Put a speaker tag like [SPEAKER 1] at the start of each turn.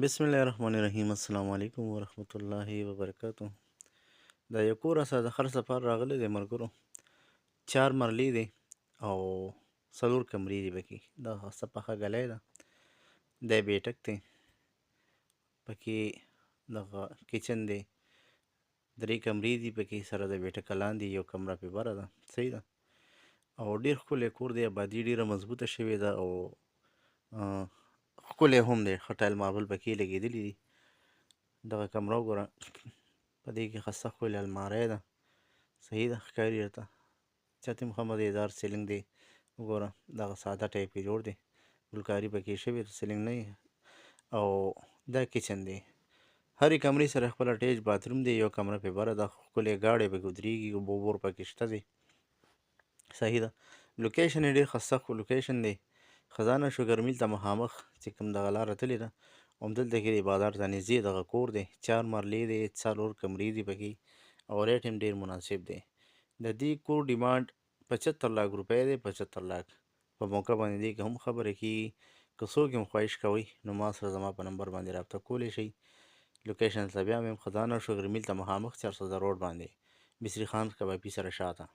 [SPEAKER 1] بسم الله الرحمن الرحیم. السلام علیکم ورحمت الله وبرکاتو. دا یو کور اساس د خر سفر راغلی دی ملګرو. 4 مرلې دی او 4 کمرې دي پکې. دا ښه پخه ګلی ده. دا یې بیټک دی. پکې دغه کچن دی. 3 کمرې دي پکې سره د بیټکه لاندې یو کمره پې بره ده. صحیح ده. او ډېر ښکلی کور دی. آبادي ډېره مضبوطه شوې ده او ښکلی هم دی. ښه ټایل ماربل پکې لګېدلي دي. دغه کمره وګوره. په دې کې ښایسته ښکلې الماری ده. صحیح ده، ښکاري درته. چت هم ښه مزېدار سیلینګ دی. وګوره دغه ساده ټایپ کې جوړ دی. ګلکاري پکې شوې ده، سیلینګ نه وي. او دا کچن دی. هرې کمرې سره خپل اټیچ باتروم دی. یو کمره پې بره ده. ښکلې ګاډۍ پکې ودرېږي. اوبه وبور پکې شته دی. صحیح ده. لوکیشن یې ډېر ښایسته لوکیشن دی. خزانه شوګر میل ته مخامخ چې کوم دغه لاره تللې ده همدلته کې دی. بازار ته نږدې دغه کور دی. 4 مرلې دی، 4 کمرې دي پکې او ریټ هم ډېر مناسب دی. د دې کور ډیمانډ 75 لاک روپۍ دی. 75 لاک په موقع باندې دې کې هم خبره کېږي. که څوک هم خواهش کوئ نو ما سره زما په نمبر باندې رابطه کولی شئ. لوکیشن ته بیا هم خزانه شوګر میل ته مخامخ 400 روډ باندې بصري خان کبابي سره شاته.